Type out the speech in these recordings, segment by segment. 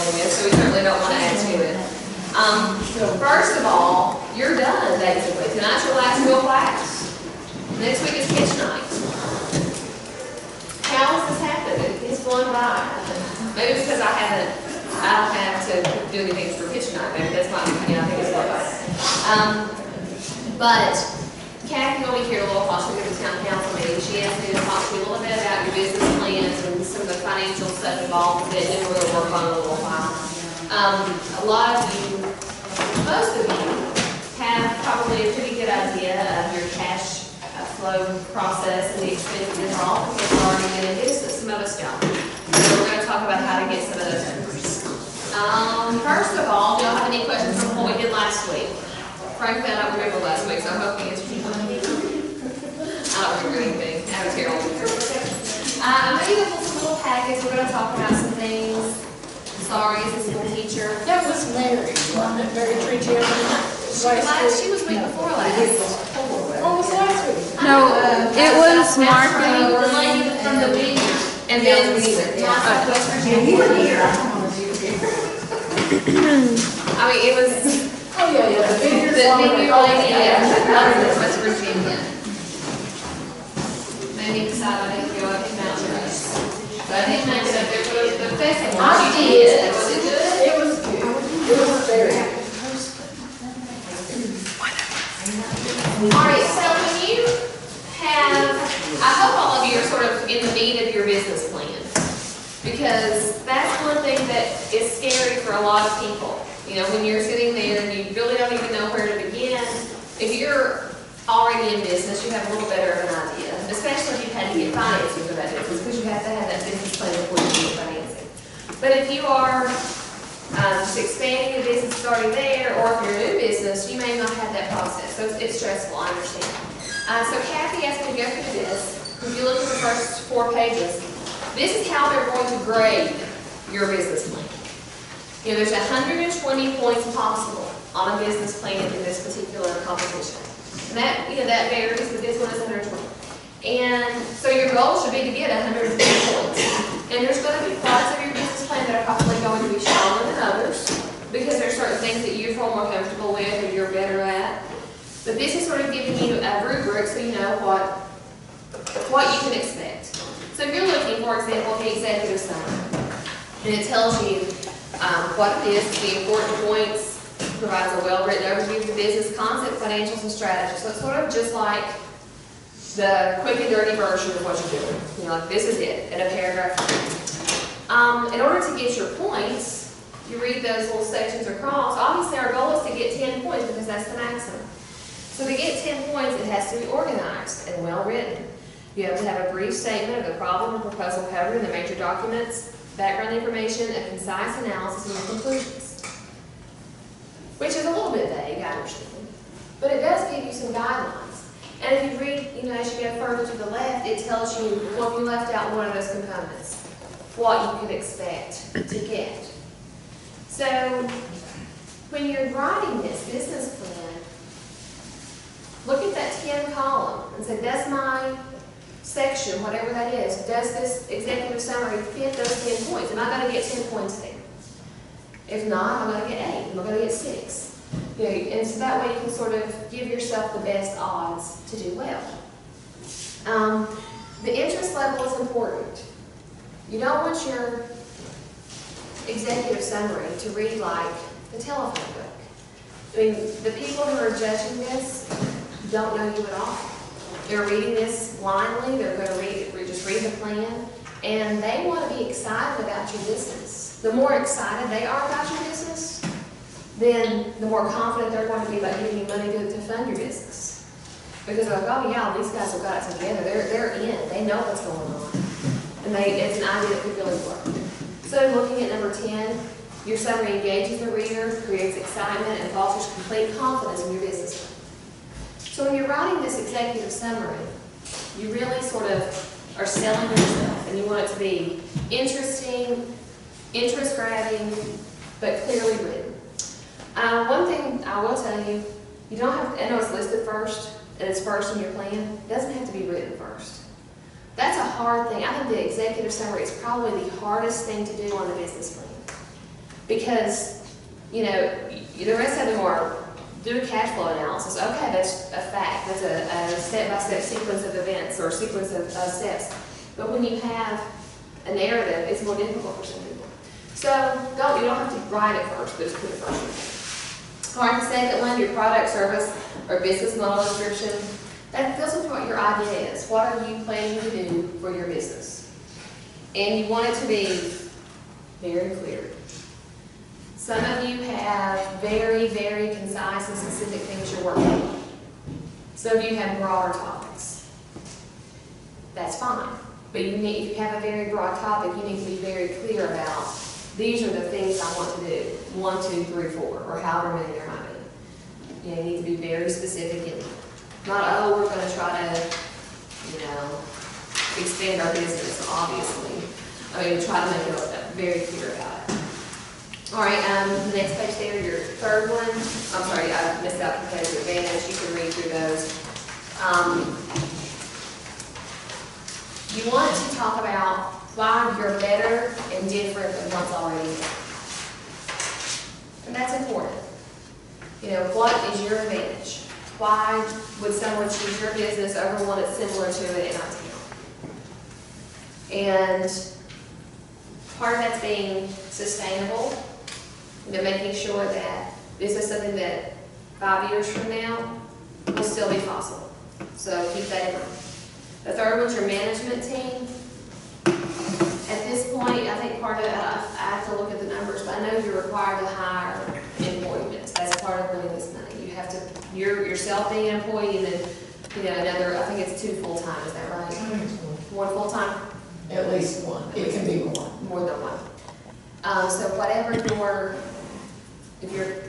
dealing with, so we certainly don't want to add to it. First of all, you're done, basically. Tonight's your last real class. Next week is pitch night. How has this happened? It's flown by. Maybe it's because I don't have to do anything for pitch night. Maybe that's why, I think it's flown by. But Kathy will be here a little while. She'll go to the town council meeting. She asked me to talk to you a little bit about your business plans and some of the financial stuff involved with it, and we're going to work on it a little while. A lot of you, most of you, have probably a pretty good idea of your cash flow process and the expenses involved because you're already been in business. Some of us don't. So we're going to talk about how to get some of those numbers. First of all, do y'all have any questions from what we did last week? Frankly, I don't remember last week, so I'm hoping it's I don't remember anything. I was terrible. I made up some little packets. We're going to talk about some things. Sorry, as a school teacher. That was Mary, wasn't it? Mary Treacher. She was week before last. Oh, was last week? No, it was marketing. The lady from the vineyard. And then West Virginia. I mean, it was. Oh, yeah, the vineyard lady at West Virginia. Made me decide I didn't go up to Mount Rush. But I didn't make it up there for the festival. I did. Was it good? It was good. It was very good. Alright, so when you have, I hope all of you are sort of in the meat of your business plan. Because that's one thing that is scary for a lot of people. You know, when you're sitting there and you really don't even know where to begin. If you're already in business, you have a little better of an idea. Especially if you've had to get financing for that business, because you have to have that business plan before you get financing. But if you are just expanding a business starting there, or if you're a new business, you may not have that process. So it's stressful, I understand. So Kathy asked me to go through this. If you look at the first 4 pages, this is how they're going to grade your business plan. You know, there's 120 points possible on a business plan in this particular competition. And that, you know, that varies, but this one is 120. And so your goal should be to get 120 points. And there's going to be parts of your business plan that are probably going to be stronger than others because there's certain things that you feel more comfortable with or you're better at. But this is sort of giving you a rubric so you know what you can expect. So if you're looking, for example, at the executive summary, and it tells you what it is, the important points, provides a well-written overview of your business, concept, financials, and strategies. So it's sort of just like the quick and dirty version of what you're doing. You know, like this is it, in a paragraph. In order to get your points, you read those little sections across. Obviously, our goal is to get 10 points because that's the maximum. So to get 10 points, it has to be organized and well-written. You have to have a brief statement of the problem or proposal covered in the major documents, background information, a concise analysis, and your conclusions. Which is a little bit vague, I understand. But it does give you some guidelines. And if you read, you know, as you go further to the left, it tells you, well, if you left out one of those components, what you could expect to get. So, when you're writing this business plan, look at that 10 column and say, does my section, whatever that is, does this executive summary fit those 10 points? Am I going to get 10 points there? If not, I'm going to get 8. I'm going to get 6. You know, and so that way you can sort of give yourself the best odds to do well. The interest level is important. You don't want your executive summary to read like the telephone book. I mean, the people who are judging this don't know you at all. They're reading this blindly. They're going to just read the plan, and they want to be excited about your business. The more excited they are about your business, then the more confident they're going to be about giving you money to fund your business. Because they're like, oh yeah, these guys have got it together. They're in. They know what's going on. And it's an idea that could really work. So looking at number 10, your summary engages the reader, creates excitement, and fosters complete confidence in your business plan. So when you're writing this executive summary, you really sort of are selling yourself, and you want it to be interesting, interest-grabbing, but clearly written. One thing I will tell you, you don't have to, I know it's listed first, and it's first in your plan. It doesn't have to be written first. That's a hard thing. I think the executive summary is probably the hardest thing to do on a business plan. Because, the rest of them are do a cash flow analysis. Okay, that's a fact. That's a step-by-step sequence of events or sequence of steps. But when you have a narrative, it's more difficult for some people. So you don't have to write it first, but just put it first. All right, the second one, your product, service, or business model description. That deals with what your idea is. What are you planning to do for your business? And you want it to be very clear. Some of you have very, very concise and specific things you're working on. Some of you have broader topics. That's fine. But if you have a very broad topic, you need to be very clear about, these are the things I want to do. 1, 2, 3, 4, or however many there might be. You need to be very specific and not, we're going to try to, expand our business, obviously. Try to make it very clear about it. All right, the next page there, your third one. I'm sorry, I missed out competitive advantage. You can read through those. You want to talk about why you're better and different than what's already there. And that's important. What is your advantage? Why would someone choose your business over one that's similar to it in our town? And part of that's being sustainable, making sure that this is something that 5 years from now will still be possible. So keep that in mind. The third one's your management team. At this point, I think part of it, I have to look at the numbers, but I know you're required to hire employees. That's part of winning this money. You have to, yourself being an employee, and then, another, I think it's 2 full-time, is that right? 1 full-time? At least one. It can be more. More than one. So whatever if you're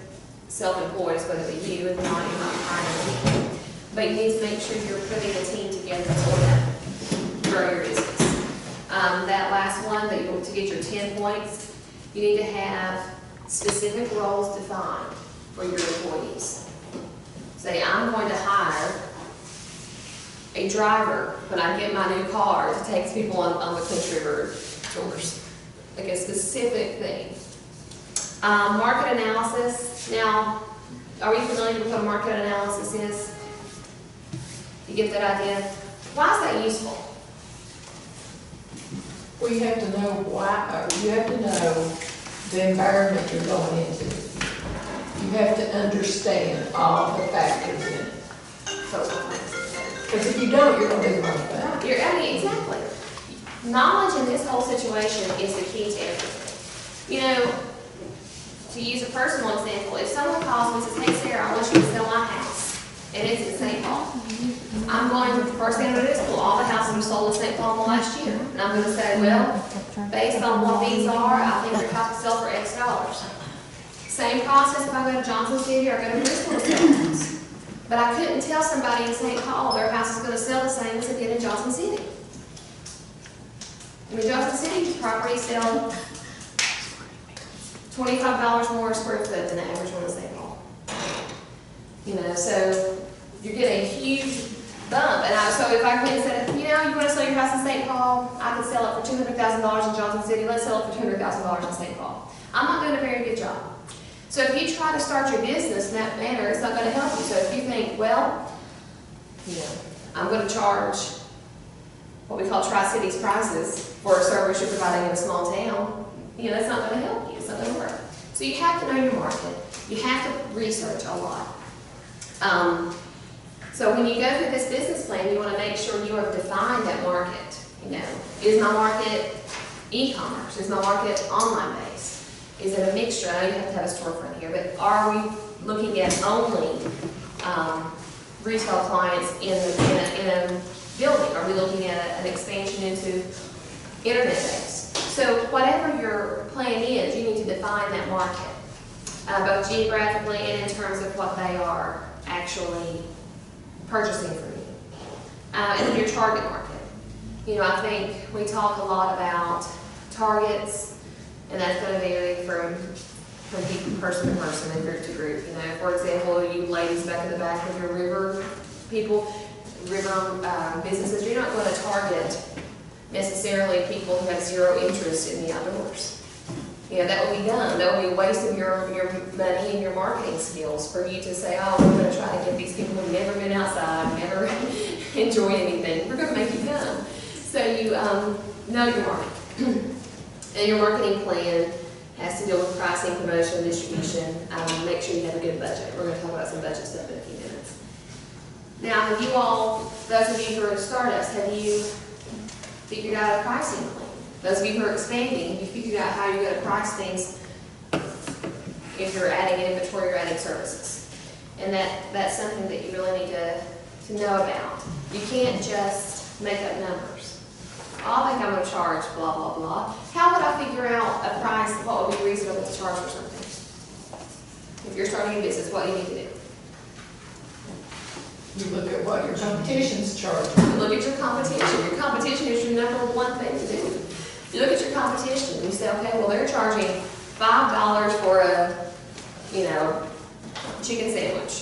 self-employed, it's going to be you, and not you're not hiring people. But you need to make sure you're putting a team together to grow your business. That last one, to get your 10 points, you need to have specific roles defined for your employees. Say, I'm going to hire a driver when I get my new car to take people on the country road tours. Like a specific thing. Market analysis. Now, are we familiar with what market analysis is? You get that idea? Why is that useful? Well, you have to know why, you have to know the environment you're going into. You have to understand all the factors in it. Because if you don't, you're going to do the wrong thing. Exactly. Knowledge in this whole situation is the key to everything. To use a personal example, if someone calls me and says, hey Sarah, I want you to sell my house, and it's in St. Paul, I'm going, first thing I'm going to do is pull all the houses we've sold in St. Paul in the last year. And I'm going to say, well, based on what these are, I think your house will sell for X dollars. Same process if I go to Johnson City or go to Bristol to sell a house. But I couldn't tell somebody in St. Paul their house is going to sell the same as it did in Johnson City. Johnson City's properties sell $25 more a square foot than the average one in St. Paul. So you're getting a huge bump. And so if I come in and said, you want to sell your house in St. Paul, I could sell it for $200,000 in Johnson City. Let's sell it for $200,000 in St. Paul. I'm not doing a very good job. So if you try to start your business in that manner, it's not going to help you. So if you think, well, I'm going to charge what we call Tri-Cities prices for a service you're providing in a small town, that's not going to help you. It's not going to work. So you have to know your market. You have to research a lot. So when you go through this business plan, you want to make sure you have defined that market. Is my market e-commerce? Is my market online based? Is it a mixture? I know you have to have a storefront here, but are we looking at only retail clients in a building? Are we looking at an expansion into internet-based? So whatever your plan is, you need to define that market, both geographically and in terms of what they are actually purchasing from you. And then your target market. I think we talk a lot about targets, and that's going to vary from person to person and group to group. For example, you ladies back in the back with your river people, river businesses, you're not going to target necessarily people who have zero interest in the outdoors. You know, that will be done. That will be a waste of your money and your marketing skills for you to say, oh, we're gonna try to get these people who've never been outside, never enjoyed anything. We're gonna make you come. So you know your market. And your marketing plan has to deal with pricing, promotion, distribution. Make sure you have a good budget. We're gonna talk about some budget stuff in a few minutes. Now, have you all, those of you who are startups, have you figured out a pricing plan? Those of you who are expanding, have you figured out how you're gonna price things if you're adding inventory or adding services? And that's something that you really need to know about. You can't just make up numbers. Oh, I think I'm gonna charge blah, blah, blah. How would I figure out a price, what would be reasonable to charge for something? If you're starting a business, what do you need to do? You look at what your competition's charging. You look at your competition. Your competition is your number one thing to do. You look at your competition and you say, okay, well, they're charging $5 for a, chicken sandwich.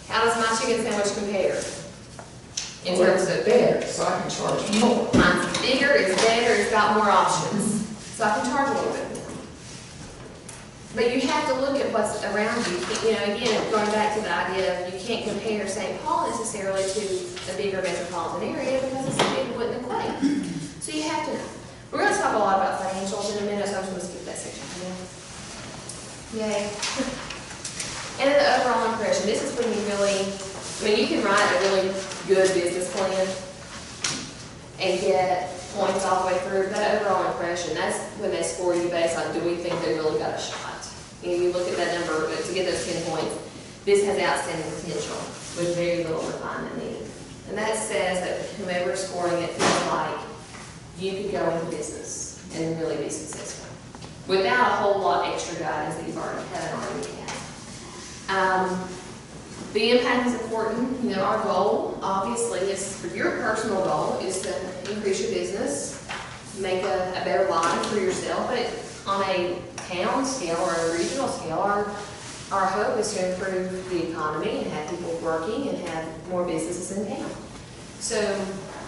How does my chicken sandwich compare? In terms of better, so I can charge more. Mine's bigger, it's better, it's got more options. So I can charge a little bit more. But you have to look at what's around you. Again, going back to the idea of you can't compare St. Paul necessarily to a bigger metropolitan area because it's big wouldn't equate. So you have to know. We're going to talk a lot about financials in a minute, so I'm just going to skip that section. Yay. And then the overall impression. This is when you really, you can write a really good business plan and get points all the way through. That overall impression, that's when they score you based on, do we think they really got a shot? You look at that number to get those 10 points. This has outstanding potential with very little refinement needed. And that says that whomever's scoring it feels like you could go into business and really be successful without a whole lot extra guidance that you've already had. The impact is important. Our goal, obviously, is for your personal goal is to increase your business, make a better life for yourself. But on a town scale or a regional scale, our hope is to improve the economy and have people working and have more businesses in town. So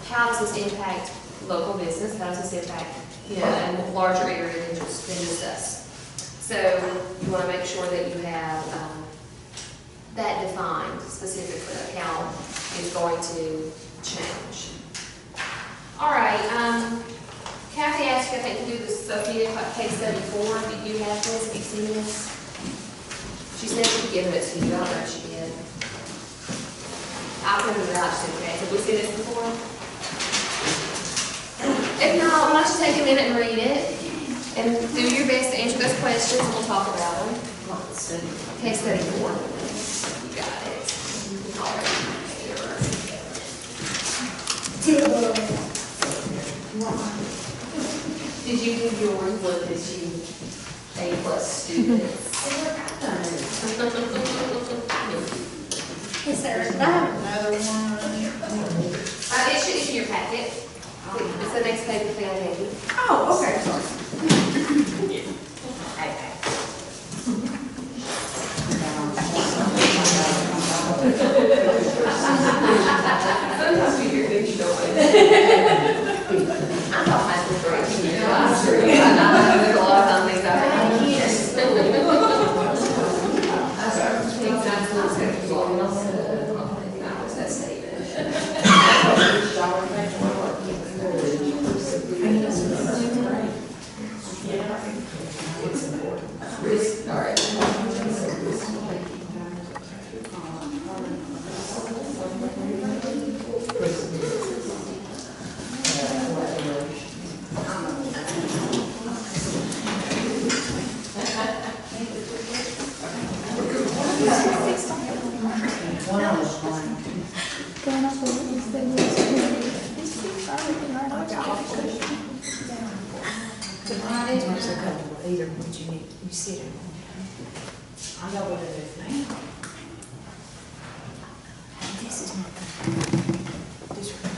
how does this impact local business? How does this impact a larger area than just us? So you want to make sure that you have that defined specifically, like how it's going to change. All right, Kathy asked you, I think, to do this Sophia case study 4. Did you have this? Have you seen this? She said she'd given it to you. I don't know if she did. I'll print it out just in case. Have we seen this before? If not, why don't you take a minute and read it and do your best to answer those questions and we'll talk about them. Case study 4. You got it. All right. Did you do yours? Look at you, A+ students. Is there another one? It should be in your packet. It's the next paper thing I gave you. Oh, okay, sorry. Sometimes we hear things you don't like. I thought high school was great. I know there's a lot of fun things out there. All right. You sit it. I know what it is now. This is not this one.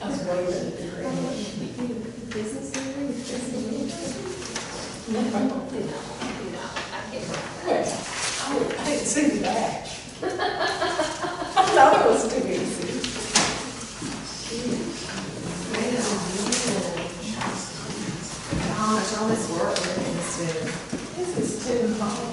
I was waving at the green. Business meeting? No, I can't. I didn't see that. I thought it was too easy. Gosh, all this work we're gonna do. This is too hard.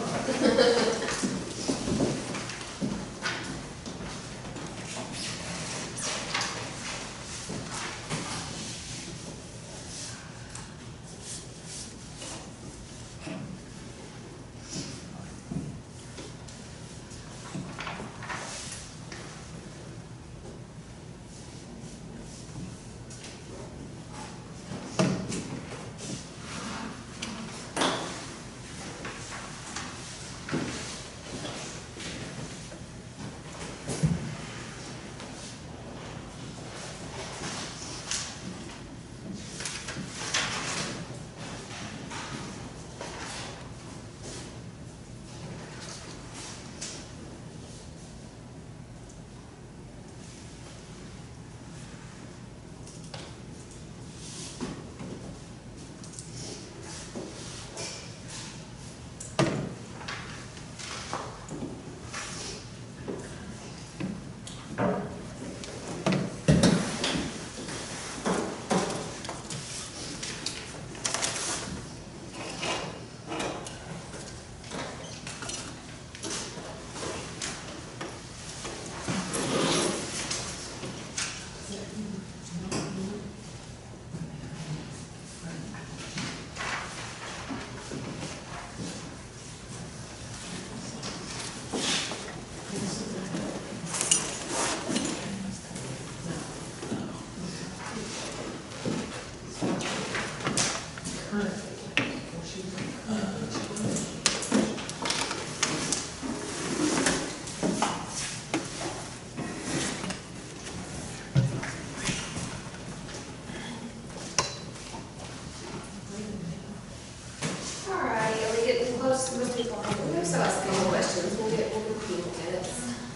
most people have, we have some asking questions, we'll get a few minutes.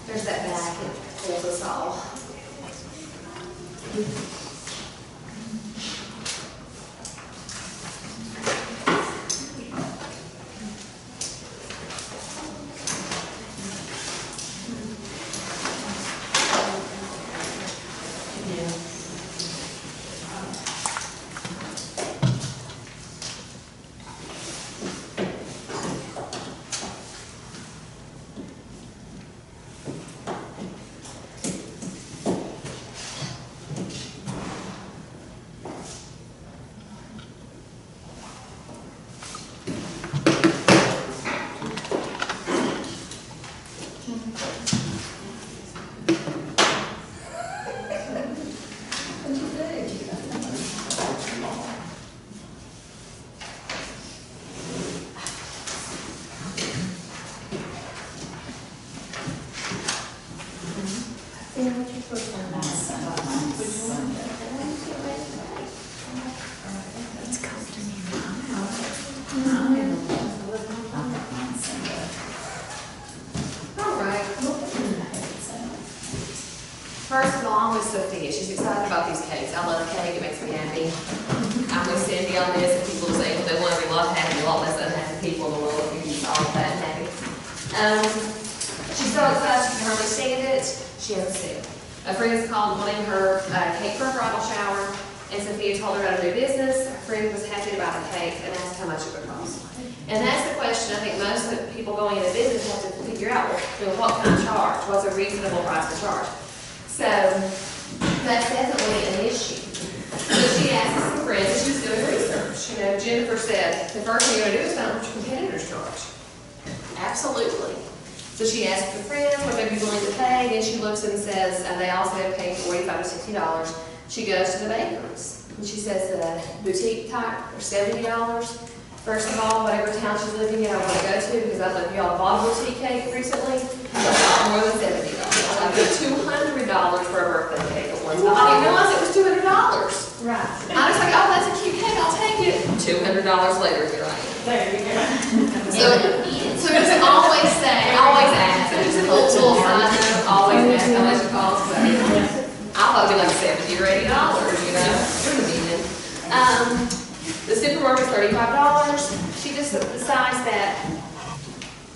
There's that back, it pulls us all. First of all, I'm with Sophia. She's excited about these cakes. I love cake. It makes me happy. I'm with Cindy on this, and people say they want to be a lot happy, a lot less unhappy people in the world if you use all of that and happy. She's so excited she can hardly stand it. She has a sip. A friend has called wanting her cake for a bridal shower, and Sophia told her about a new business. Her friend was happy about the cake and asked how much it would cost. And that's the question I think most of the people going into business have to figure out, well, what can I charge? What's a reasonable price to charge? So that's definitely an issue. So she asked some friends, and she was doing research. You know, Jennifer said, the first thing you're going to do is find out what your competitors charge. Absolutely. So she asked her friends what they'd be willing to pay, then she looks and says, and they all say they're paying $45 to $60. She goes to the bakeries, and she says the boutique type are $70. First of all, whatever town she's living in, I want to go to, because I know if y'all bought a boutique cake recently, it's about more than $70. I paid $200 for a birthday cake at one time. I didn't realize it was $200. Right. I was like, oh, that's a cute cake, I'll take it. $200 later, here I am. There you go. So just always say, always ask. Just a little side note, always ask how much it costs. So I thought it'd be like $70 or $80, you know, pretty convenient. The supermarket's $35. She just decides that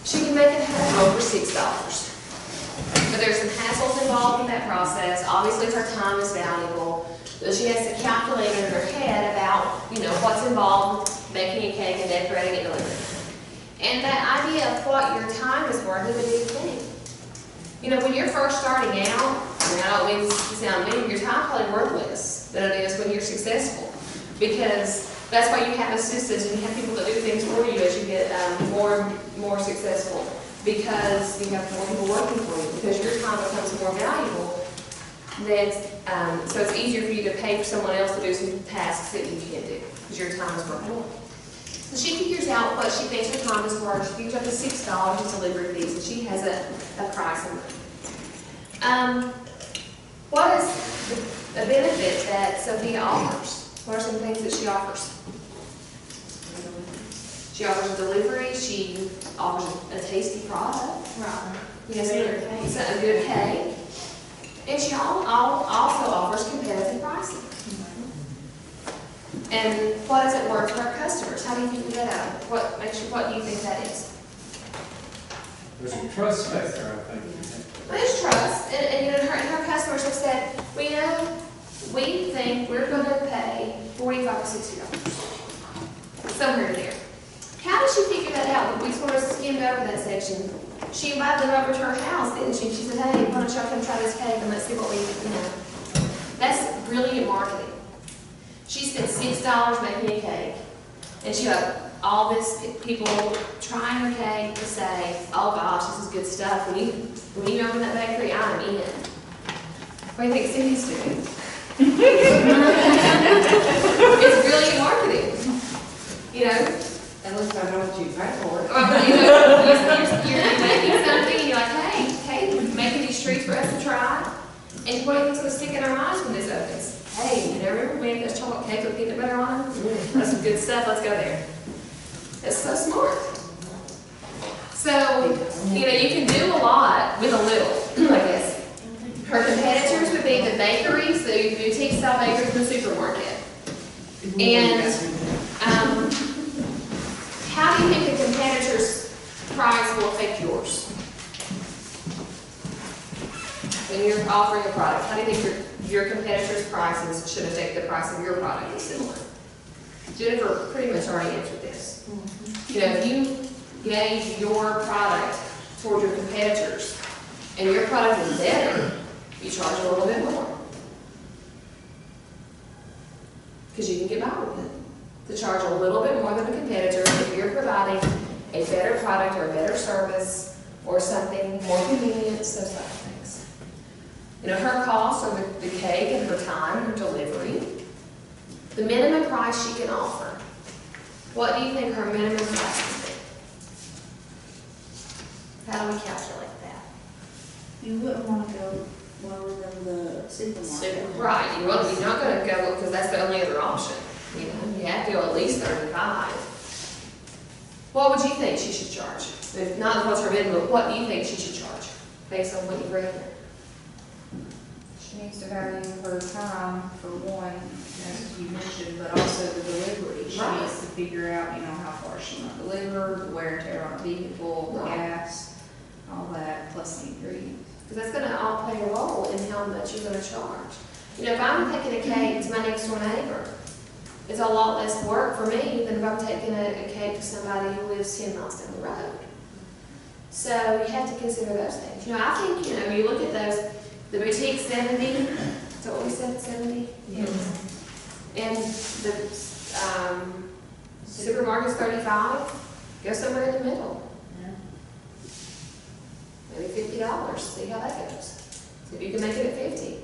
she can make it home for $6. But there's some hassles involved in that process. Obviously, her time is valuable. So she has to calculate in her head about, you know, what's involved making a cake and decorating it and delivering it. And that idea of what your time is worth is a big thing. You know, when you're first starting out, I mean, I don't mean to sound mean, your time's probably worth less than it is when you're successful. Because that's why you have assistants and you have people that do things for you as you get more successful. Because you have more people working for you. Because your time becomes more valuable. So it's easier for you to pay for someone else to do some tasks that you can't do. Because your time is worth more. So she figures out what she thinks her time is worth. She figures out the $6 in delivery fees, and she has a price in mind. What is the benefit that Sophia offers? What are some things that she offers? She offers a delivery. She offers a tasty product. Right. Yes, a good cake. And she also offers competitive pricing. And what is it worth for our customers? How do you think that out? What do you think that is? There's a trust factor, I think. There's trust, and you know, her customers have said, we think we're going to pay $45 to $60, somewhere there. How did she figure that out? We sort of skimmed over that section. She invited them over to her house, didn't she? She said, hey, why don't y'all come try this cake and let's see what we, you know. That's brilliant marketing. She spent $6 making a cake, and she got all this people trying her cake to say, oh gosh, this is good stuff. When you open that bakery, I'm in. What do you think Cindy's doing? It's brilliant marketing. You know? At least I know what you pay for it. Or, you know, you're making something and you're like, hey, making these treats for us to try. And what do you think's going to stick in our minds when this opens? Hey, you never remember making this chocolate cake with peanut butter on it? That's some good stuff, let's go there. It's so smart. So, you can do a lot with a little, I guess. Her competitors would be the bakeries, the boutique style bakeries in the supermarket. And, how do you think the competitor's price will affect yours? When you're offering a product, how do you think your competitor's prices should affect the price of your product is similar? Jennifer pretty much already answered this. If you gauge your product toward your competitors and your product is better, you charge a little bit more. Because you can get by with it. To charge a little bit more than a competitor if you're providing a better product or a better service or something more convenient, those type of things. Her costs are the cake and her time, her delivery. The minimum price she can offer. What do you think her minimum price would be? How do we calculate that? You wouldn't want to go lower than the supermarket. Right, you're not gonna go, because that's the only other option. You have to go at least 35. What would you think she should charge? If not what's her minimum, what do you think she should charge, based on what you've read here? She needs to value her time for one, as you mentioned, but also the delivery. She Right. needs to figure out, how far she might deliver, the wear and tear on a vehicle, the Right. gas, all that, plus the ingredients. Because that's gonna all play a role in how much you're gonna charge. If I'm taking a cake to my next door neighbor, it's a lot less work for me than if I'm taking a cake to somebody who lives 10 miles down the road. So you have to consider those things. I think, you look at those, the boutique 70, is that what we said, 70? Yes. And the supermarket's 35, go somewhere in the middle. Maybe $50, see how that goes. See if you can make it at 50.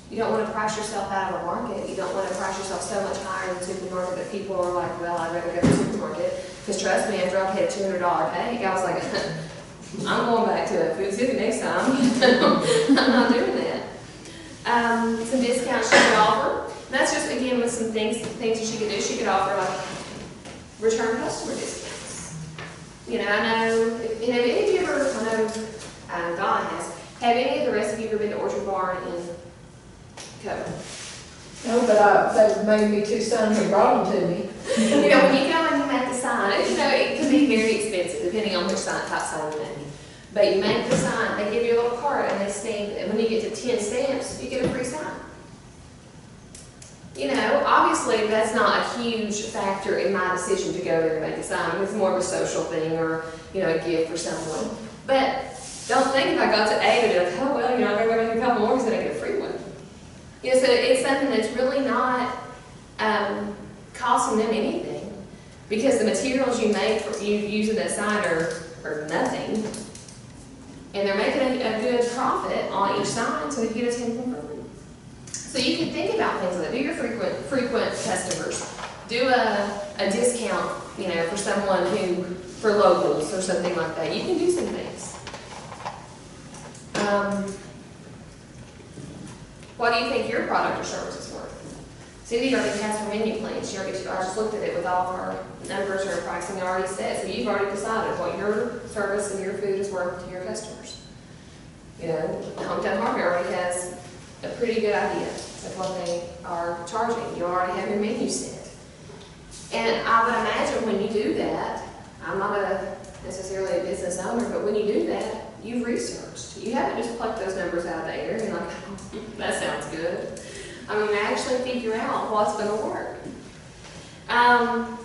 You don't want to price yourself out of a market. You don't want to price yourself so much higher in the supermarket that people are like, well, I'd rather go to the supermarket. Because trust me, after I paid a $200 cake, I was like, I'm going back to Food City next time. I'm not doing that. Some discounts she could offer. And that's just, again, with some things that she could do. She could offer like return customer discounts. I know, have any of you ever, I know Donna have any of the rest of you ever been to Orchard Barn in Coven? No, but they made me 2 sons and brought them to me. When you go and you make the sign, it can be very expensive depending on which type sign you make. But you make the sign, they give you a little card and they stamp, and when you get to 10 stamps, you get a free sign. Obviously that's not a huge factor in my decision to go there and make a sign. It's more of a social thing or, a gift for someone. But don't think if I got to 8, I'd be like, oh, well, I'm going to go make a couple more because then I get a free one. So it's something that's really not costing them anything because the materials you make for you using that sign are nothing. And they're making a good profit on each sign so you get a 10 for free. So you can think about things like that. Do your frequent customers. Do a discount, for someone for locals or something like that. You can do some things. What do you think your product or service is worth? Cindy already has her menu plan. I just looked at it with all of her numbers, her pricing already set. So you've already decided what your service and your food is worth to your customers. Hometown Hardware already has a pretty good idea of what they are charging. You already have your menu set. And I would imagine when you do that, I'm not necessarily a business owner, but when you do that, you've researched. You haven't just plucked those numbers out of the air and you're like, that sounds good. You actually figure out what's going to work. How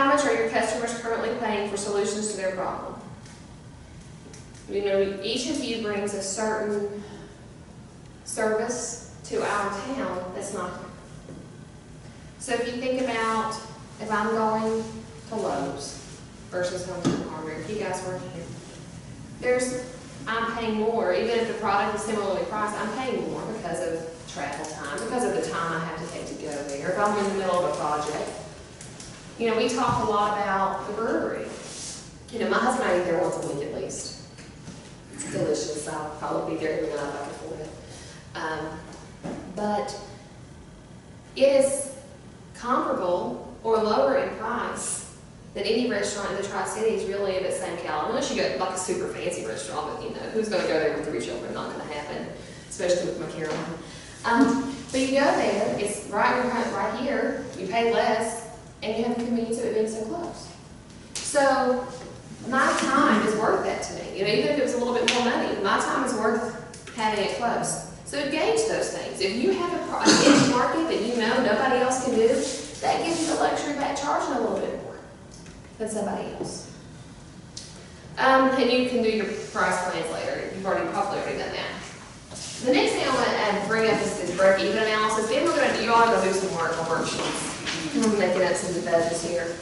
much are your customers currently paying for solutions to their problem? Each of you brings a certain service to our town that's not here. So if you think about if I'm going to Lowe's versus Hometown Hardware, if you guys weren't here, I'm paying more, even if the product is similarly priced, I'm paying more because of travel time, because of the time I have to take to go there, if I'm in the middle of a project. We talk a lot about the brewery. My husband and I eat there once a week at least. It's delicious. I'll probably be there every night if I can afford it. But it is comparable or lower in price that any restaurant in the Tri-Cities really of its same caliber, unless you get like a super fancy restaurant, but you know, who's gonna go there with 3 children? Not gonna happen, especially with McCarroll. But you go there, it's right here, you pay less, and you have the convenience of it being so close. So, my time is worth that to me. You know, even if it was a little bit more money, my time is worth having it close. So gauge those things. If you have a niche market that you know nobody else can do, that gives you the luxury of charging a little bit more than somebody else. And you can do your price plans later. You've probably already done that. The next thing I want to bring up is this break-even analysis. Then you all are going to do some work on worksheets. I'm making up some budgets here.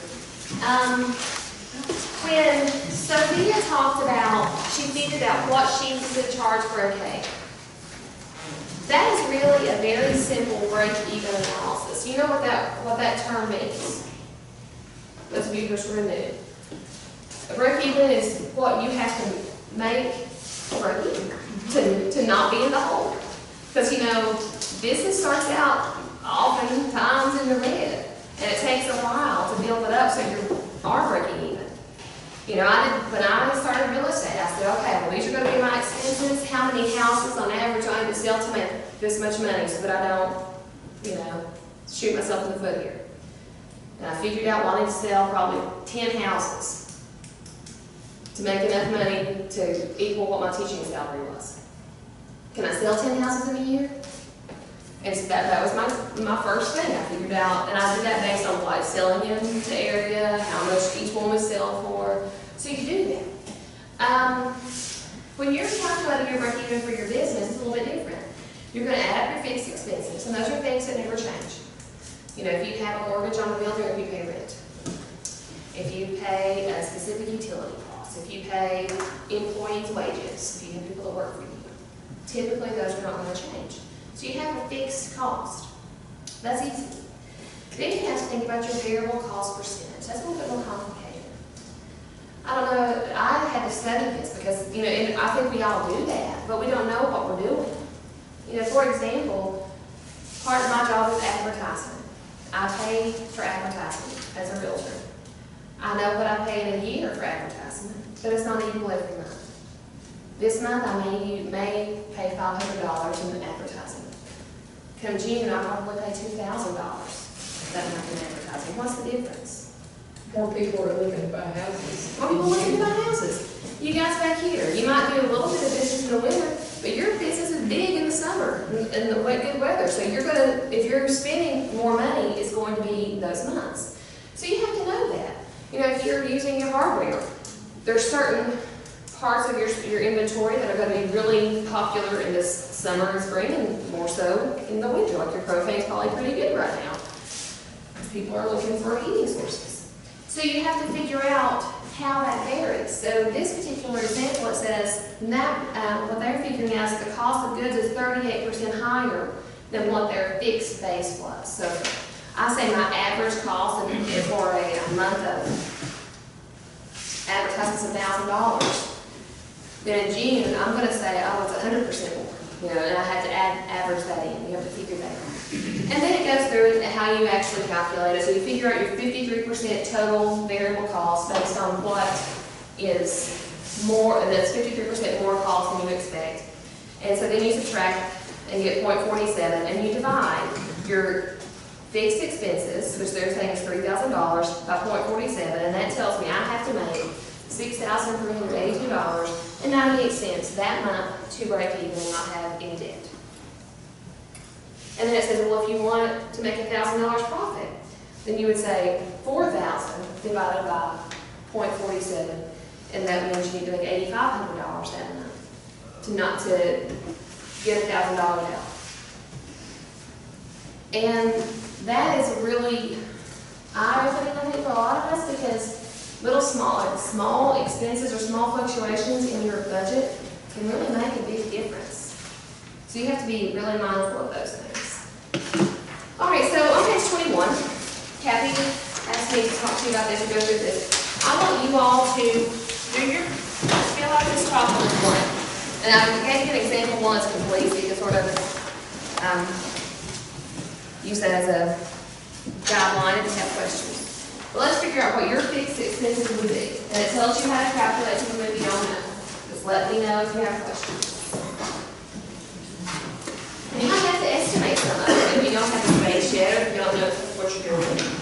When Sophia talked about, she figured out what she would charge for a cake. That is really a very simple break-even analysis. You know what that term means? Those of you who are sort of new. A break-even is what you have to make break even to not be in the hole. Because you know, business starts out oftentimes in the red, and it takes a while to build it up so you are breaking even. You know, when I started real estate, I said, okay, well, these are going to be my expenses. How many houses on average I need to sell to make this much money so that I don't, you know, shoot myself in the foot here. And I figured out, well, I need to sell probably 10 houses to make enough money to equal what my teaching salary was. Can I sell 10 houses in a year? And so that was my first thing I figured out, and I did that based on what, selling in the area, how much each one would sell for. So you do that. When you're calculating your break even for your business, it's a little bit different. You're going to add up your fixed expenses, and those are things that never change. You know, if you have a mortgage on the building, or if you pay rent, if you pay a specific utility cost, if you pay employees' wages, if you have people that work for you, typically those are not going to change. So you have a fixed cost. That's easy. Then you have to think about your variable cost percentage. That's a little bit more complicated. I don't know, I had to study this because, you know, and I think we all do that, but we don't know what we're doing. You know, for example, part of my job is advertising. I pay for advertising as a realtor. I know what I pay in a year for advertising, but it's not equal every month. This month I may pay $500 in advertising. Come June, I'll probably pay $2,000 that month in advertising. What's the difference? More people are looking to buy houses. More people looking to buy houses. You guys back here, you might do a little bit of business in the winter, but your business is big in the summer and the good weather. So you're gonna, if you're spending more money, it's going to be those months. So you have to know that. You know, if you're using your hardware, there's certain parts of your inventory that are going to be really popular in this summer and spring, and more so in the winter. Like your propane is probably pretty good right now. People are looking for heating sources. So you have to figure out how that varies. So this particular example, it says that what they're figuring out is the cost of goods is 38% higher than what their fixed base was. So I say my average cost for a month of advertising is $1,000. Then in June, I'm going to say, oh, it's 100% more. You know, and I have to average that in. You have to figure that out. And then it goes through how you actually calculate it. So you figure out your 53% total variable cost based on what is more, and that's 53% more cost than you expect. And so then you subtract and get 0.47, and you divide your fixed expenses, which they're saying is $3,000, by 0.47, and that tells me I have to make $6,382.98 that month to break even and not have any debt. And then it says, well, if you want to make $1,000 profit, then you would say 4,000 divided by 0.47, and that means you need to make $8,500 that month to get $1,000 out. And that is really eye-opening, I think, for a lot of us, because small expenses or small fluctuations in your budget can really make a big difference. So you have to be really mindful of those things. All right, so on page 21, Kathy asked me to talk to you about this and go through this. I want you all to fill out this problem report. And I gave you an example one that's complete, so you can sort of use that as a guideline if you have questions. Well, let's figure out what your fixed expenses would be, and it tells you how to calculate them if you don't know. Just let me know if you have questions. And you might have to estimate some of it if you don't have a base yet, or if you don't know what you're doing.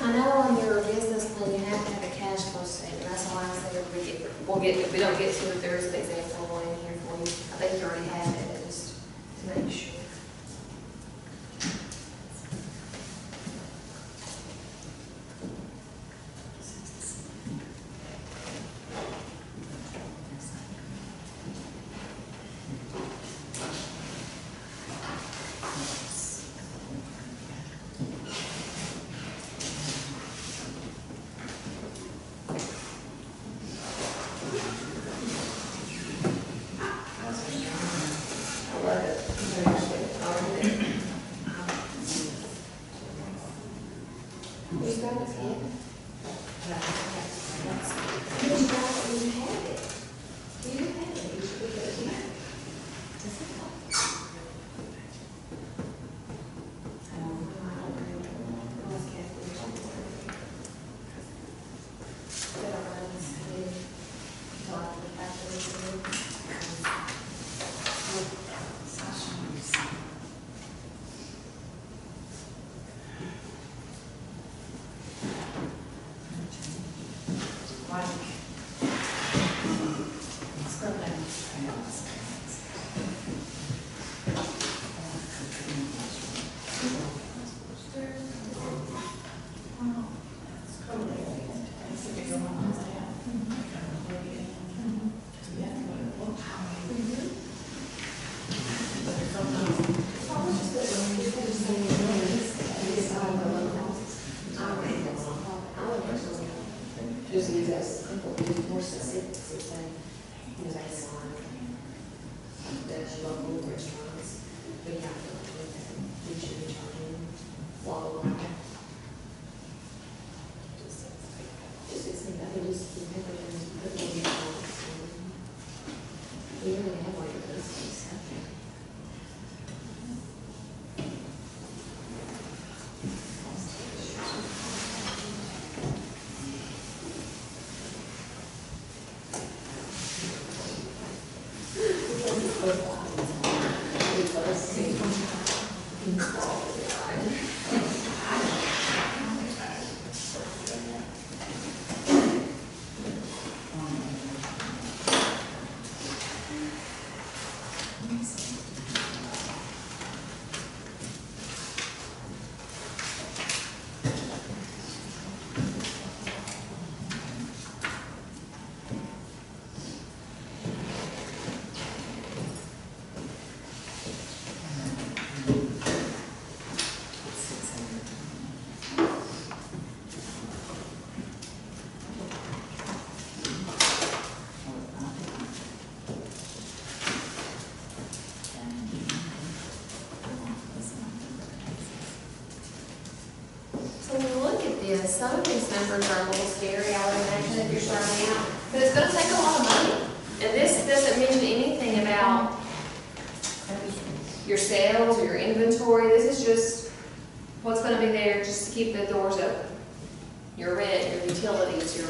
I know on your business plan, you have to have a cash flow statement, that's why I said if we don't get to it, there is an example one in here for you. I think you already have it, but just to make sure. Just use that simple, more specific, so say, use a sign, dash local restaurants, we have to, we should be charging, blah, blah, blah. Just, it's, I think just remember to put them in the box. We really have like a business. So when you look at this, some of these numbers are a little scary, I would imagine, if you're starting out, but it's gonna take a lot of money. And this doesn't mention anything about your sales or your inventory. This is just what's gonna be there just to keep the doors open. Your rent, your utilities, your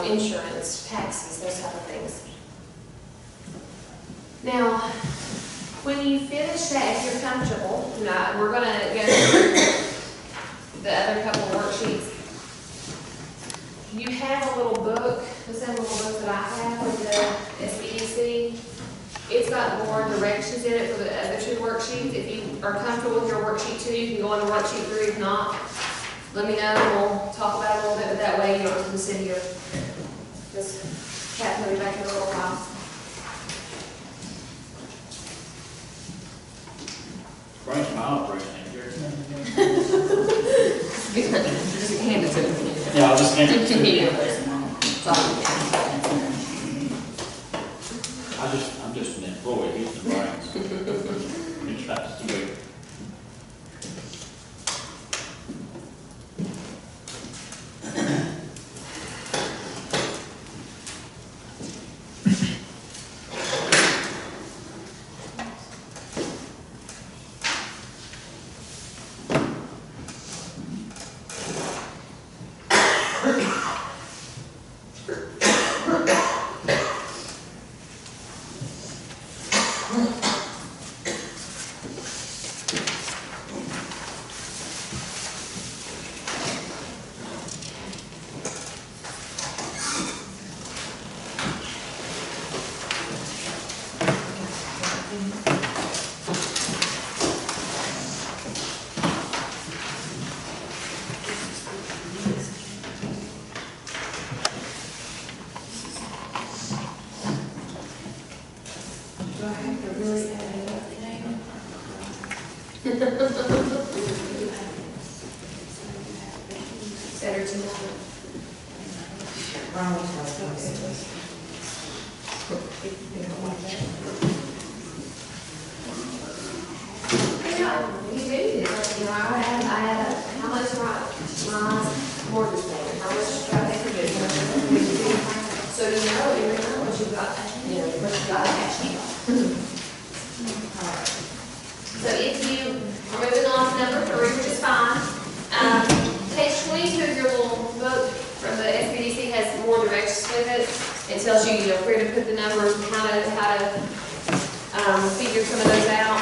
insurance, taxes, those type of things. Now, when you finish that, if you're comfortable, now, we're gonna go through the other couple worksheets. You have a little book, the same little book that I have with the SBDC. It's got more directions in it for the other two worksheets. If you are comfortable with your worksheet 2, you can go on to worksheet 3. If not, let me know and we'll talk about it a little bit, but that way you don't have to sit here. Just cat put me back in a little while. Bring my operation here. Just hand it to me. Yeah, I'll just hand it to you. I'm just an employee, he's the brains. He tries to do it. Do I have to really add it up Better to know. You do this, you know, I had how much my mortgage payment, how much I pay for this, so you know every month what you got, you know, what you got cash in. So if you are moving on to number 3, which is fine, page 22 of your little book from the SBDC has more directions with it. It tells you, you know, where to put the numbers and how to figure some of those out.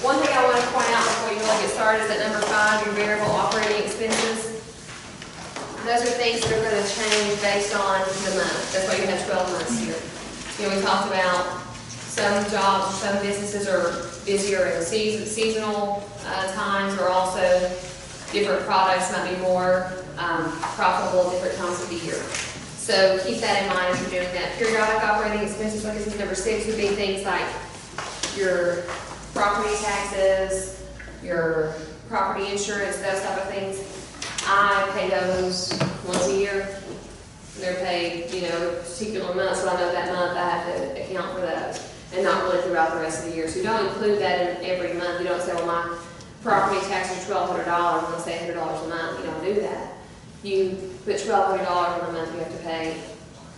One thing I want to point out before you really get started is that number 5, your variable operating expenses. Those are things that are going to change based on the month. That's why you have 12 months here. You know, we talked about some jobs, some businesses are busier in seasonal times, or also different products might be more profitable at different times of the year. So keep that in mind as you're doing that. Periodic operating expenses, like I said, number 6 would be things like your property taxes, your property insurance, those type of things. I pay those once a year. They're paid, you know, a particular month, so I know that month I have to account for those, and not really throughout the rest of the year. So you don't include that in every month. You don't say, well, my property taxes are $1,200, I'm going to say $100 a month. You don't do that. You put $1,200 on a month, you have to pay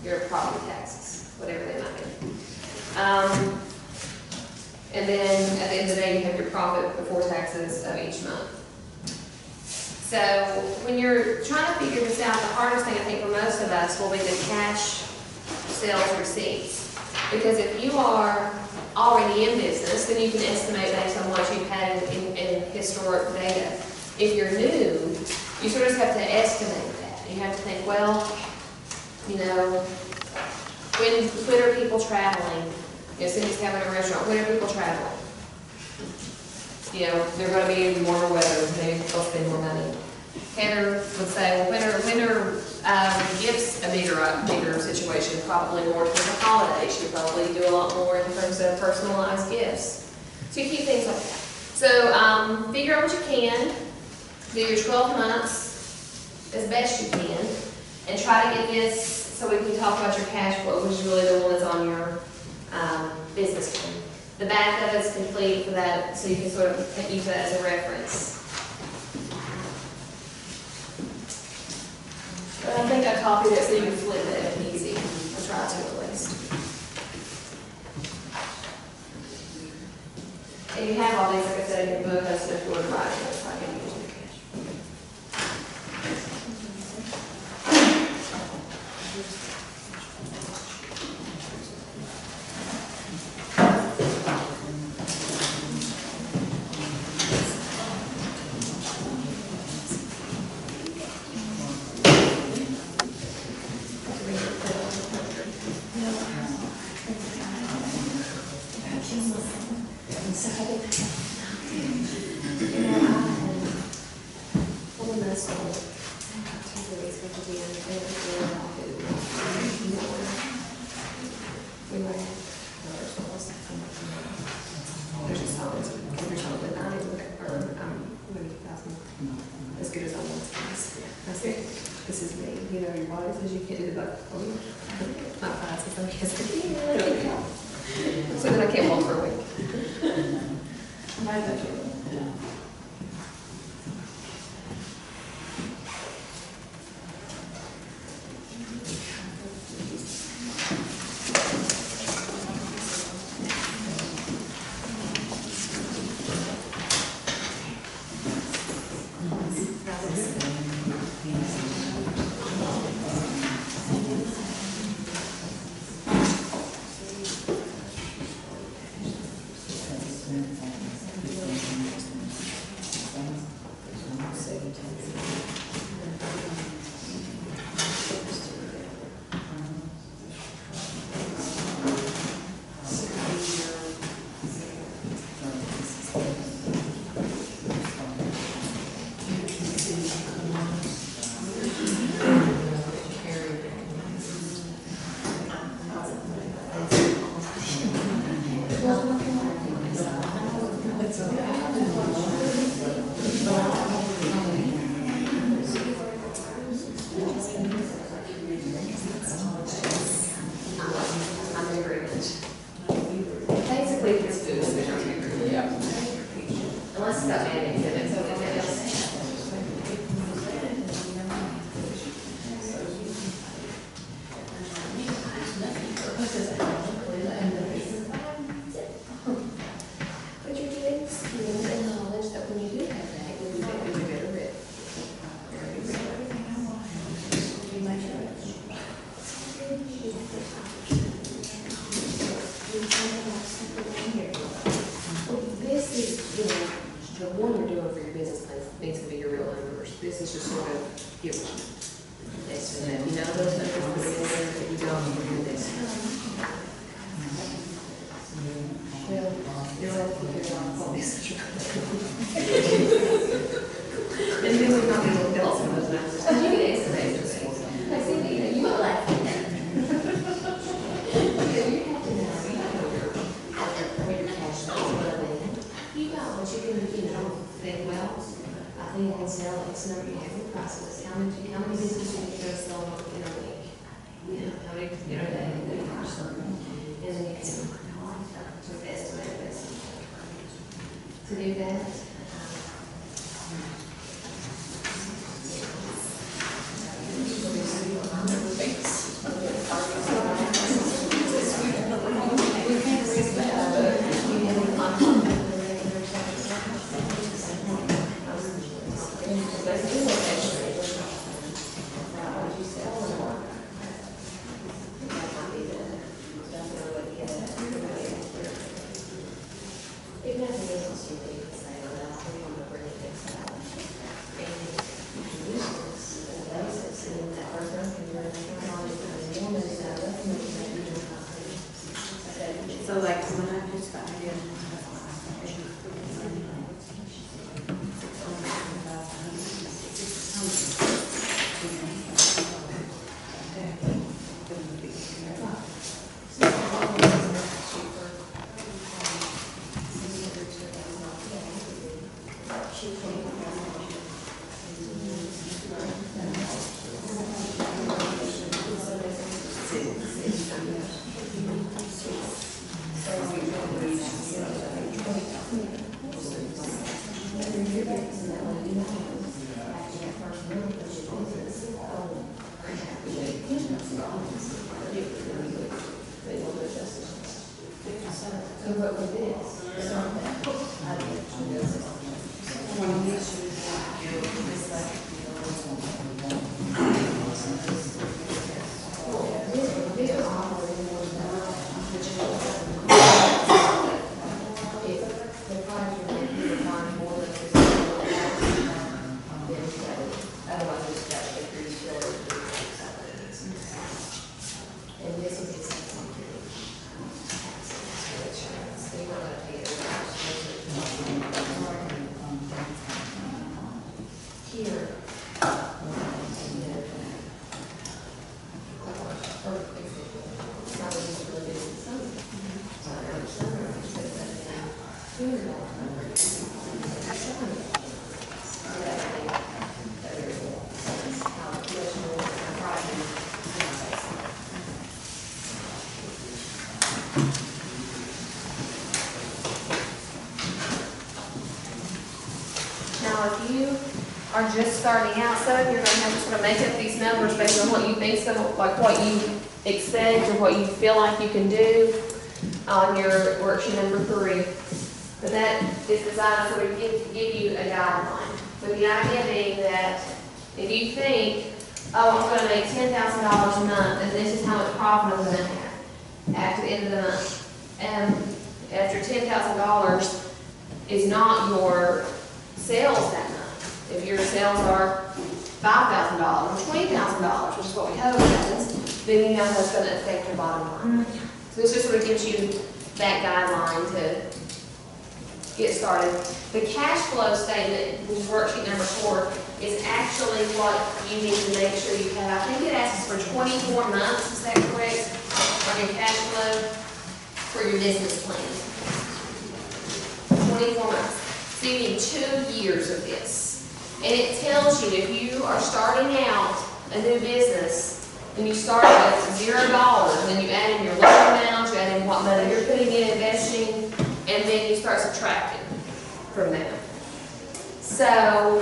your property taxes, whatever they might be. And then at the end of the day, you have your profit before taxes of each month. So when you're trying to figure this out, the hardest thing I think for most of us will be the cash sales receipts. Because if you are already in business, then you can estimate based on what you've had in historic data. If you're new, you sort of have to estimate that. You have to think, well, you know, when are people traveling? You know, Cindy's having a restaurant, when are people traveling? You know, they're going to be in warmer weather, maybe they'll spend more money. Heather would say, well, when are gifts a bigger situation? Probably more for the holidays. You probably do a lot more in terms of personalized gifts. So you keep things like that. So figure out what you can. Do your 12 months as best you can. And try to get this so we can talk about your cash flow, which is really the one that's on your business plan. The back of it's complete for that, so you can sort of use that as a reference. But I think I copied it so you can flip it easy. I'll try to at least. And you have all these, like I said, in your book, I just know where to write it, that's how I can use it. As good as I want to. I said, this is me, you know, your body says you can't do it, like, oh, yeah. My body says, oh, yes, I can. So then I can't walk for a week. Basically, it's food, so it's hungry. Yeah. Unless it's got mayonnaise in it, so it is. But you're getting skills and knowledge that when you do have that, you'll be better at it. This is, you know, the one you're doing for your business plan needs to be your real numbers. This is just sort of your estimate. You know, those numbers will be in there, but you don't do this. Well, you'll have to figure out all this. And then we're not going to build some of those numbers. Because you can estimate those things. Like, see, you know, you might like that. But you can, you know, think, well, I think I can sell X number, you have your prices, how many businesses you can go sell in a week? You know, how many, you know, that, and then you can estimate this. To do that. So like when I just got here. So what with this? Otherwise, it's got to get through the and this will be something. So you're not gonna pay it. Here. Now, if you are just starting out, so you're gonna have to sort of make up these numbers based on what you think, so like what you expect or what you feel like you can do on your worksheet number 3. But that is designed to sort of give you a guideline. With the idea being that if you think, oh, I'm gonna make $10,000 a month, and this is how much profit I'm gonna have after the end of the month. And after $10,000 is not your sales that month. If your sales are $5,000 or $20,000, which is what we hope happens, then you know that's going to affect your bottom line. So this just sort of gives you that guideline to get started. The cash flow statement, which is worksheet number 4, is actually what you need to make sure you have. I think it asks for 24 months, is that correct? Like a cash flow for your business plan. 24 months. So you need 2 years of this. And it tells you if you are starting out a new business and you start with $0, then you add in your loan amount, you add in what money you're putting in investing, and then you start subtracting from that. So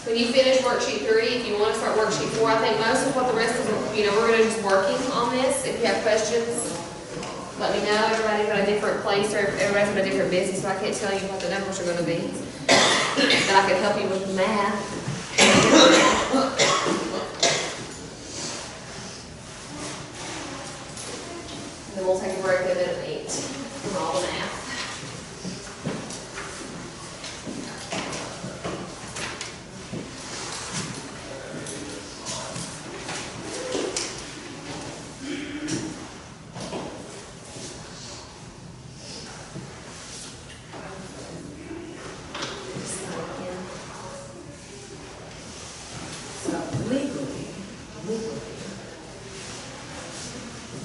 when you finish worksheet 3, if you want to start worksheet 4, I think most of what the rest of them, we're going to just working on this. If you have questions, let me know. Everybody's got a different place, or everybody's got a different business, so I can't tell you what the numbers are going to be. But I can help you with the math. And then we'll take a break at 8 from all the math.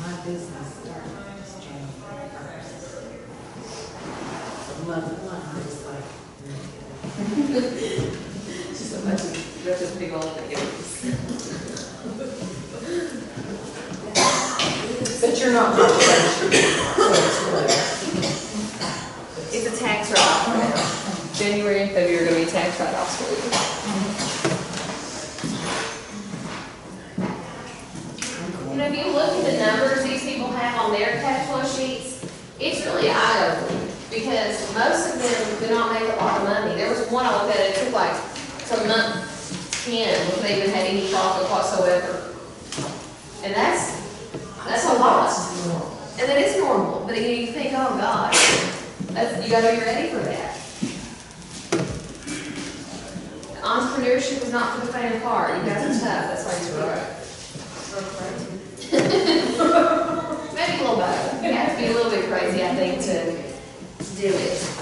My business started this January 1st. Month one, I was like, Just a bunch of, that's just big old things. But you're not my treasurer, so it's really. It's a tax write-off for now. January and February are going to be tax write-offs for you. And if you look at the numbers these people have on their cash flow sheets, it's really eye-opening because most of them do not make a lot of money. There was one I looked at, it took like from month 10 before they even had any profit whatsoever. And that's a lot. And that is normal, but you think, oh God, you gotta be ready for that. Entrepreneurship is not for the faint of heart. You guys are tough, that's why you're maybe a little better. You have to be a little bit crazy, I think, to do it.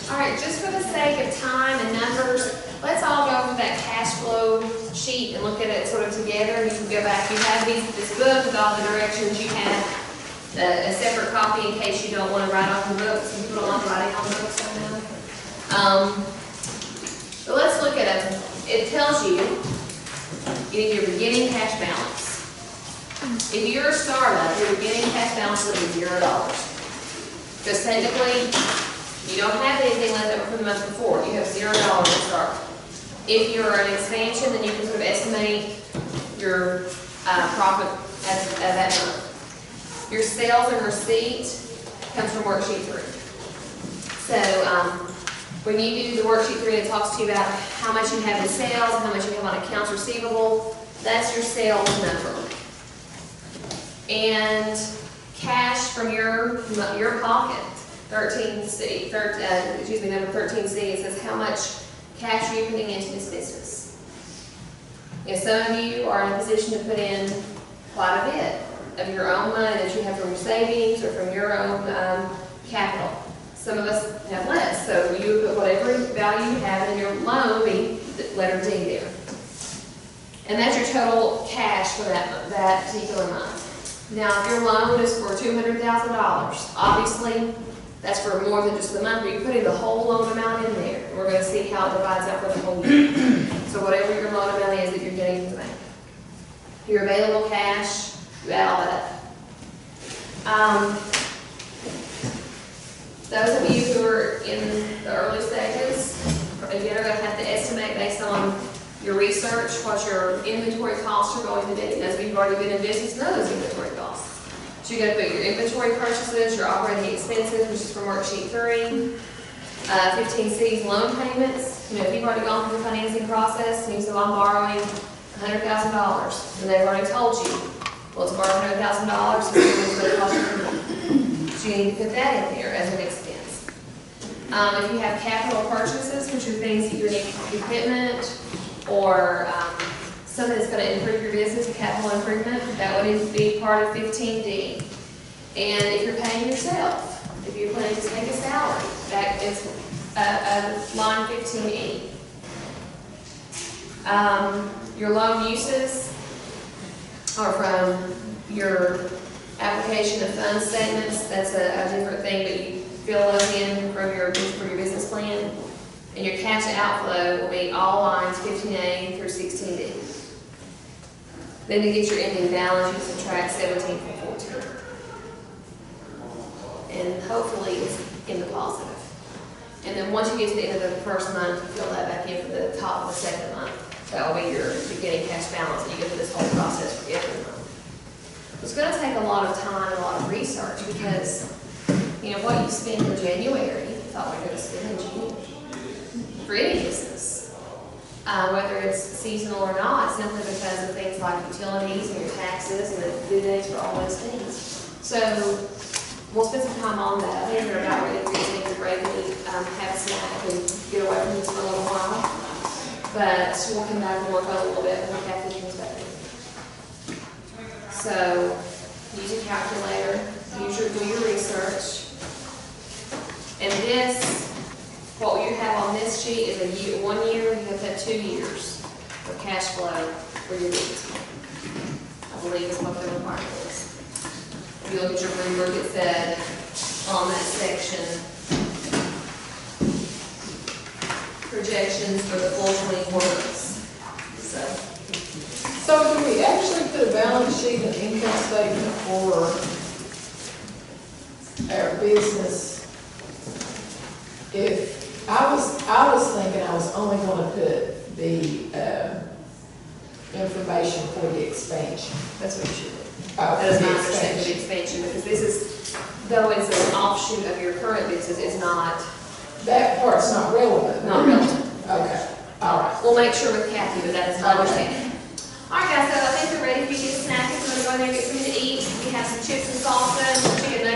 All right, just for the sake of time and numbers, let's all go over that cash flow sheet and look at it sort of together. You can go back, you have this book with all the directions. You have a separate copy in case you don't want to write on the books. Some people don't like writing on books somehow. But let's look at it. It tells you your beginning cash balance. If you're a startup, your beginning cash balance will be $0. Because technically, you don't have anything left over from the month before. You have $0 to start. If you're an expansion, then you can sort of estimate your profit as that month. Your sales and receipt comes from worksheet 3. So when you do the worksheet 3, it talks to you about how much you have in sales, how much you have on accounts receivable. That's your sales number. And cash from your pocket, 13C, number 13C, it says how much cash are you putting into this business. And some of you are in a position to put in quite a bit of your own money that you have from your savings or from your own capital. Some of us have less, so you would put whatever value you have in your loan, be the letter D there. And that's your total cash for that particular month. Now, if your loan is for $200,000, obviously, that's for more than just the month, but you're putting the whole loan amount in there. And we're going to see how it divides out for the whole year. So whatever your loan amount is that you're getting to the bank. Your available cash, you add all that up. Those of you who are in the early stages, again, are going to have to estimate based on your research what your inventory costs are going to be. As we've already been in business, know those inventory costs. So you're going to put your inventory purchases, your operating expenses, which is from worksheet 3, 15C's loan payments. You know, if you've already gone through the financing process and you say, well, I'm borrowing $100,000, and they've already told you, well, it's borrowing $100,000, so it's going to cost you more. So you need to put that in there as an expense. If you have capital purchases, which are things that you need equipment or something that's going to improve your business, a capital improvement, that would be part of 15D. And if you're paying yourself, if you're planning to take a salary, that is line 15E. Your loan uses are from your application of fund statements. That's a different thing, but you fill those in from your business plan. And your cash outflow will be all lines 15A through 16D. Then to get your ending balance, you subtract 17 from 14. And hopefully it's in the positive. And then once you get to the end of the first month, you fill that back in for the top of the second month. That will be your beginning cash balance, and you go through this whole process for every month. It's going to take a lot of time and a lot of research because, you know, what you spend in January, you thought we were going to spend in June. For any business, whether it's seasonal or not, simply because of things like utilities and your taxes and the due dates for all those things. So we'll spend some time on that. I think you're about ready to get ready to have a snack and get away from this for a little while. But we'll come back and work on it a little bit when Kathy comes back. So use a calculator, do your research, and this. What you have on this sheet is a year, 1 year, you have to have 2 years of cash flow for your needs. I believe is what the requirement is. If you look at your Bloomberg, it said on that section, projections for the full 24 months. So do we actually put a balance sheet and income statement for our business? If I was thinking I was only going to put the information for the expansion. That's what you should do. Oh, That is the not understand the expansion. expansion, because this is, though it's an offshoot of your current business, it's not That part's not relevant. relevant. Okay, all right. We'll make sure with Kathy, but that is my understanding. All right, guys, so I think we're ready for you to get a snack. If you want to go in there and get something to eat, we have some chips and salsa and some chicken nuggets.